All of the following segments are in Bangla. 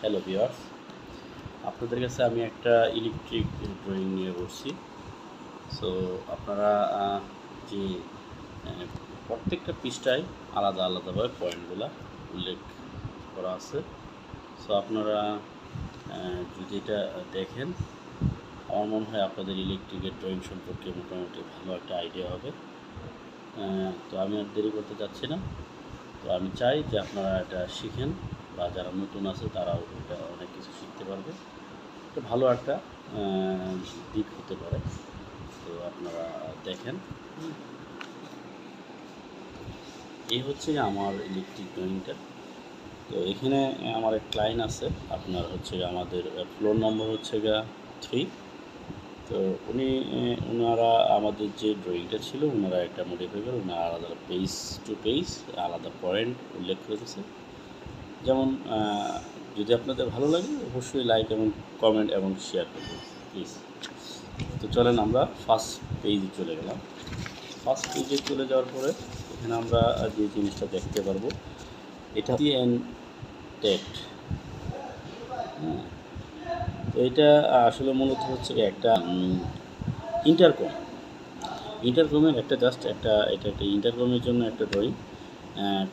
হ্যালো ভিউয়ার্স, আপনাদের কাছে আমি একটা ইলেকট্রিক ড্রয়িং নিয়ে বসছি। সো আপনারা যে আহ, প্রত্যেকটা পৃষ্ঠায় আলাদা আলাদাভাবে পয়েন্টগুলো উল্লেখ করা আছে। সো আপনারা যদি এটা দেখেন, আমার মনে হয় আপনাদের ইলেকট্রিকের ড্রয়িং সম্পর্কে মোটামুটি ভালো একটা আইডিয়া হবে। তো আমি আর দেরি করতে চাচ্ছি না। তো আমি চাই যে আপনারা এটা শিখেন, বা যারা নতুন আছে তারাও এটা অনেক কিছু শিখতে পারবে। তো ভালো একটা দিক হতে পারে। তো আপনারা দেখেন, এই হচ্ছে আমার ইলেকট্রিক ড্রয়িংটা। তো এখানে আমার এক ক্লায়েন্ট আছে, আপনার হচ্ছে আমাদের ফ্লোর নম্বর হচ্ছে 3। তো ওনারা আমাদের যে ড্রয়িংটা ছিল, ওনারা একটা মডিফাই করে ওনারা আলাদা পেজ টু পেজ আলাদা পয়েন্ট উল্লেখ করে দিয়েছে। যেমন যদি আপনাদের ভালো লাগে অবশ্যই লাইক এবং কমেন্ট এবং শেয়ার করবেন প্লিজ। তো চলেন আমরা ফার্স্ট পেজে চলে গেলাম। ফার্স্ট পেজে চলে যাওয়ার পরে এখানে আমরা যে জিনিসটা দেখতে পারবো, এটা এন টেট। হ্যাঁ, তো এটা আসলে মূলত হচ্ছে একটা ইন্টারকম। ইন্টারকমের একটা জাস্ট এটা একটা ইন্টারকমের জন্য একটা ড্রয়িং।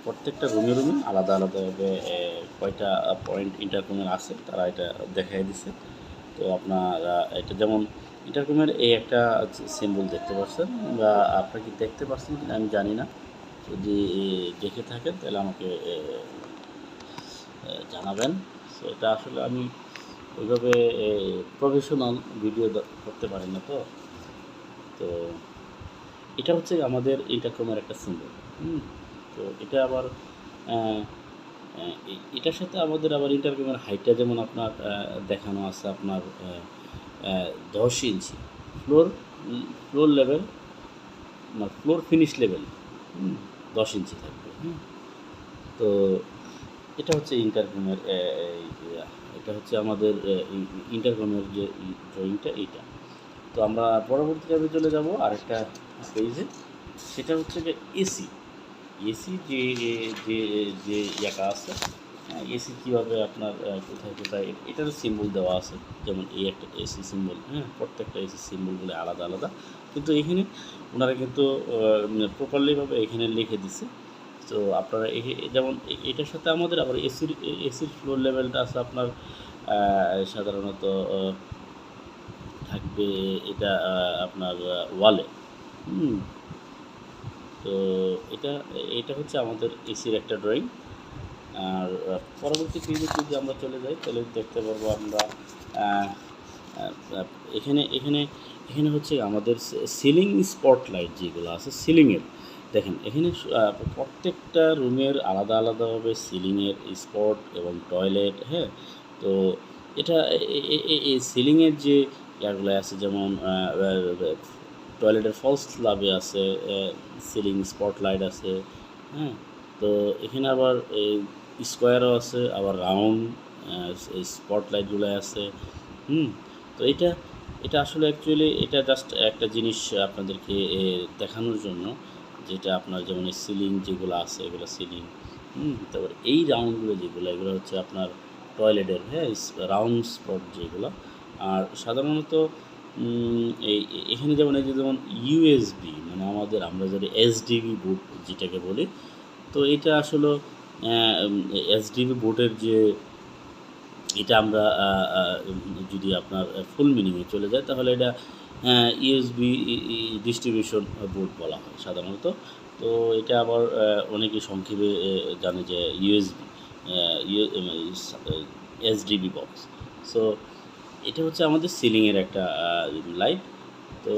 প্রত্যেকটা রুমে আলাদা আলাদাভাবে কয়টা পয়েন্ট ইন্টারকমের আছে তারা এটা দেখাই দিছে। তো আপনারা এটা যেমন ইন্টারকমের এই একটা সিম্বল দেখতে পাচ্ছেন, বা আপনারা কি দেখতে পাচ্ছেন কিনা আমি জানি না। যদি দেখে থাকেন তাহলে আমাকে জানাবেন। সো এটা আসলে আমি ওইভাবে প্রফেশনাল ভিডিও করতে পারি না। তো এটা হচ্ছে আমাদের ইন্টারকমের একটা সিম্বল। তো এটা আবার এটার সাথে আমাদের আবার ইন্টারকমের হাইটটা যেমন আপনার দেখানো আছে আপনার 10 ইঞ্চি ফ্লোর ফ্লোর লেভেল, না ফ্লোর ফিনিশ লেভেল 10 ইঞ্চি থাকবে। তো এটা হচ্ছে ইন্টারকমের এটা হচ্ছে আমাদের ইন্টারকমের যে ড্রয়িংটা এইটা। তো আমরা পরবর্তীতে আমি চলে যাব আরেকটা পেজে, সেটা হচ্ছে যে এসি। এসি যে যে যে ইয়াটা আছে, এসি কীভাবে আপনার কোথায় কোথায় এটারও সিম্বল দেওয়া আছে। যেমন এই একটা এসি সিম্বল, প্রত্যেকটা এসি সিম্বলগুলো আলাদা আলাদা, কিন্তু এখানে ওনারা কিন্তু প্রপারলিভাবে এখানে লিখে দিছে। তো আপনারা যেমন এটার সাথে আমাদের আবার এসির ফ্লোর লেভেলটা আছে আপনার সাধারণত থাকবে এটা আপনার ওয়ালে। তো এটা এটা হচ্ছে আমাদের এসির একটা ড্রয়িং। আর পরবর্তী পেজে যদি আমরা চলে যাই তাহলে দেখতে পারবো আমরা এখানে এখানে এখানে হচ্ছে আমাদের সিলিং স্পটলাইট যেগুলো আছে সিলিংয়ের। দেখেন এখানে প্রত্যেকটা রুমের আলাদা আলাদাভাবে সিলিংয়ের স্পট এবং টয়লেট। হ্যাঁ, তো এটা এই সিলিংয়ের যে ইয়াগুলো আছে, যেমন টয়লেটের ফলস স্ল্যাবে আছে সিলিং স্পটলাইট আছে। হ্যাঁ, তো এখানে আবার এই স্কোয়ারও আছে, আবার রাউন্ড স্পটলাইটগুলো আছে। তো এটা এটা আসলে অ্যাকচুয়ালি এটা জাস্ট একটা জিনিস আপনাদেরকে দেখানোর জন্য, যেটা আপনার যেমন এই সিলিং যেগুলো আছে এগুলো সিলিং। তারপর এই রাউন্ডগুলো যেগুলো এগুলো হচ্ছে আপনার টয়লেটের, হ্যাঁ, রাউন্ড স্পট যেগুলো। আর সাধারণত এখানে যেমন এই যে যেমন ইউএসবি, মানে আমরা যদি এসডিবি বুট যেটাকে বলি, তো এটা আসলে এসডিবি বোর্ডের যে এটা আমরা যদি আপনার ফুল মিনিংয়ে চলে যায় তাহলে এটা ইউএসবি ডিস্ট্রিবিউশন বোর্ড বলা হয় সাধারণত। তো এটা আবার অনেকে সংক্ষেপে জানে যে ইউএসবি এসডিবি বক্স। সো এটা হচ্ছে আমাদের সিলিংয়ের একটা লাইট। তো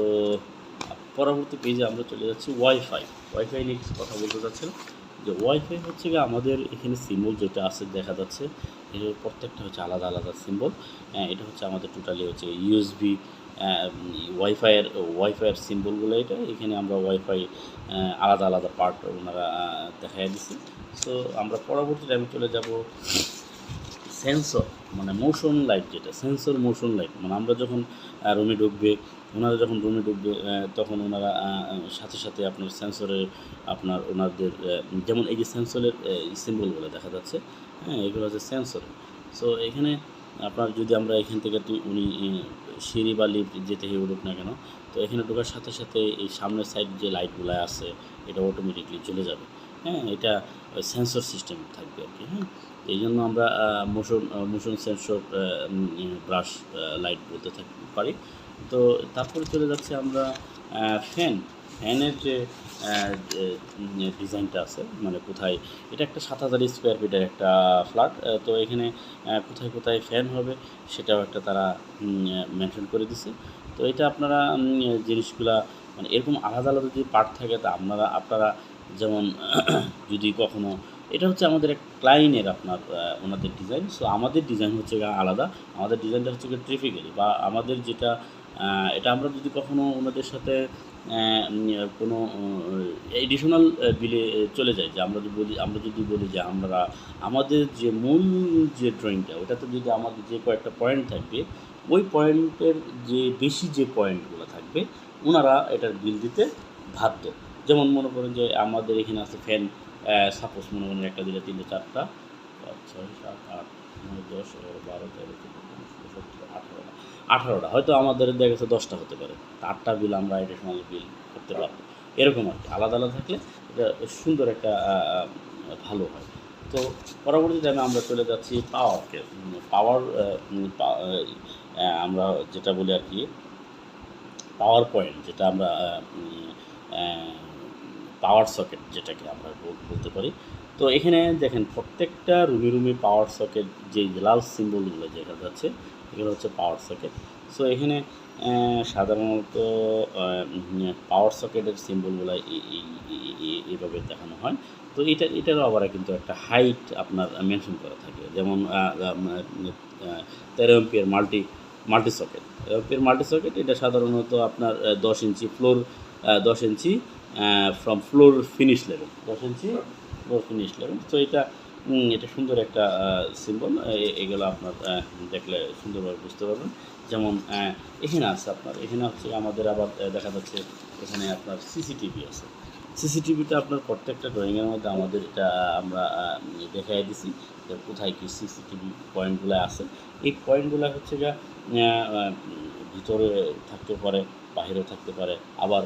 পরবর্তী পেজে আমরা চলে যাচ্ছি ওয়াইফাই। ওয়াইফাই নিয়ে কিছু কথা বলতে চাচ্ছিলাম, যে ওয়াইফাই হচ্ছে গিয়ে আমাদের এখানে সিম্বল যেটা আছে দেখা যাচ্ছে, এর প্রত্যেকটা হচ্ছে আলাদা আলাদা সিম্বল। এটা হচ্ছে আমাদের টোটালি হচ্ছে ইউএসবি ওয়াইফাইয়ের সিম্বলগুলো। এটা এখানে আমরা ওয়াইফাই আলাদা আলাদা পার্ট ওনারা দেখাই দিচ্ছি। সো আমরা পরবর্তীতে আমি চলে যাব সেন্সর, মানে মোশন লাইট, যেটা সেন্সর মোশন লাইট, মানে আমরা যখন রুমে ঢুকবে, ওনারা যখন রুমে ঢুকবে তখন ওনারা সাথে সাথে আপনার সেন্সরের ওনাদের যেমন এই যে সেন্সরের সিম্বলগুলো দেখা যাচ্ছে, হ্যাঁ, এগুলো হচ্ছে সেন্সর। সো এখানে আপনার যদি আমরা এখান থেকে উনি সিঁড়ি বা লিফট যেতে উঠুক না কেন, তো এখানে ঢোকার সাথে সাথে এই সামনের সাইড যে লাইটগুলো আছে এটা অটোমেটিকলি চলে যাবে। হ্যাঁ, এটা সেন্সর সিস্টেম থাকবে আর কি। হ্যাঁ, এই জন্য আমরা মোশন সেন্সর ব্রাশ লাইট বলতে পারি। তো তারপরে চলে যাচ্ছে আমরা ফ্যানের যে ডিজাইনটা আছে, মানে কোথায় এটা একটা ৭,০০০ স্কোয়ার ফিটের একটা ফ্ল্যাট। তো এখানে কোথায় কোথায় ফ্যান হবে সেটাও একটা তারা মেনশন করে দিছে। তো এটা আপনারা জিনিসগুলা মানে এরকম আলাদা আলাদা যদি পার্ট থাকে তা আপনারা যেমন যদি কখনো এটা হচ্ছে আমাদের এক ক্লায়েন্টের আপনার ওনাদের ডিজাইন। সো আমাদের ডিজাইন হচ্ছে আলাদা। আমাদের ডিজাইনটা হচ্ছে ট্রিপিক্যালি বা আমাদের যেটা এটা আমরা যদি কখনো ওনাদের সাথে কোনো এডিশনাল বিলে চলে যাই, যে আমরা যদি বলি যে আমাদের যে মূল যে ড্রয়িংটা ওটাতে যদি আমাদের যে কয়েকটা পয়েন্ট থাকবে, ওই পয়েন্টের যে বেশি যে পয়েন্টগুলো থাকবে ওনারা এটার বিল দিতে বাধ্য। যেমন মনে করেন যে আমাদের এখানে আছে ফ্যান, সাপোজ মনে করেন একটা দিলে ৩টে ৪টা ৫ ৬ ৭ ৮ ৯ ১০ ১১ ১২ ১৩ ১৪ ১৫ ১৬ ১৭ ১৮টা ১৮টা হয়তো আমাদের দেখা গেছে 10টা হতে পারে। 8টা বিল আমরা এডিশনাল বিল করতে পারবো। এরকম আর কি। আলাদা আলাদা থাকলে এটা সুন্দর একটা ভালো হয়। তো পরবর্তী টাইমে আমরা চলে যাচ্ছি পাওয়ারকে। পাওয়ার আমরা যেটা বলি আর কি পাওয়ার পয়েন্ট, যেটা আমরা পাওয়ার সকেট যেটাকে আমরা বলতে পারি। তো এখানে দেখেন প্রত্যেকটা রুমে পাওয়ার সকেট যে লাল সিম্বলগুলো দেখা যাচ্ছে এগুলো হচ্ছে পাওয়ার সকেট। সো এখানে সাধারণত পাওয়ার সকেটের সিম্বলগুলো এইভাবে দেখানো হয়। তো এটারও আবার কিন্তু একটা হাইট আপনার মেনশন করা থাকে, যেমন 13 ampere multi socket. Multi socket এটা সাধারণত আপনার 10 inch floor 10 inch from floor finish level 10 inch floor finish level. তো এটা সুন্দর একটা সিম্বল। এগুলো আপনার দেখলে সুন্দরভাবে বুঝতে পারবেন। যেমন এখানে আছে আপনার, এখানে হচ্ছে আমাদের আবার দেখা যাচ্ছে এখানে আপনার সিসিটিভি আছে। সিসিটিভিটা আপনার প্রত্যেকটা ড্রয়িংয়ের মধ্যে আমাদের এটা আমরা দেখাই দিছি যে কোথায় কী সিসিটিভি পয়েন্টগুলো আছে। এই পয়েন্টগুলো হচ্ছে ভিতরে থাকতে পারে, বাহিরেও থাকতে পারে। আবার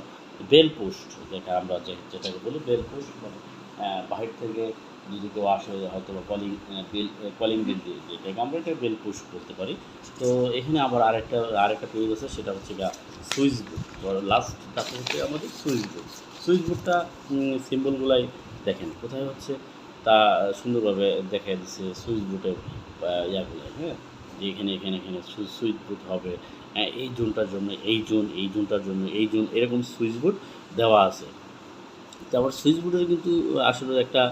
বেল পোস্ট আমরা যেটাকে বলি বেল পোস্ট, মানে বাহির থেকে যদি কেউ আসে হয়তো বা কলিং বেল দিয়ে যেটাকে আমরা এটা বেল পোস্ট বলতে পারি। তো এখানে আবার আরেকটা পেজ আছে, সেটা হচ্ছে সুইচ বোর্ড। লাস্ট তারপর হচ্ছে আমাদের সুইচ বোর্ড। সুইচ বোর্ডটা সিম্বলগুলাই দেখেন কোথায় হচ্ছে তা সুন্দরভাবে দেখা দিচ্ছে সুইচ বোর্ডের ইয়াগুলো। হ্যাঁ, যে এখানে সুইচ বোর্ড হবে, এই জোনটার জন্য এই জোনটার জন্য এই জোন, এরকম সুইচ বোর্ড দেওয়া আছে। তারপর সুইচ বোর্ডের কিন্তু আসলে একটা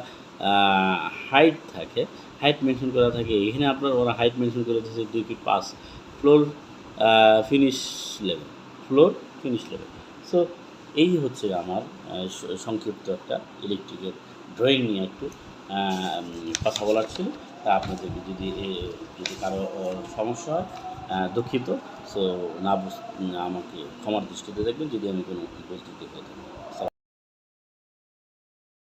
হাইট থাকে, হাইট মেনশন করা থাকে। এখানে আপনার ওরা হাইট মেনশন করে দিয়েছে 2 feet 5 floor finish level so এই হচ্ছে আমার সংক্ষিপ্ত একটা ইলেকট্রিকের ড্রয়িং নিয়ে একটু কথা বলার ছিল। তা আপনাদের যদি কারো সমস্যা হয় দুঃখিত। সো আমাকে ক্ষমার দৃষ্টিতে দেখবেন যদি আমি কোনো ভুল ত্রুটি হয়ে থাকি।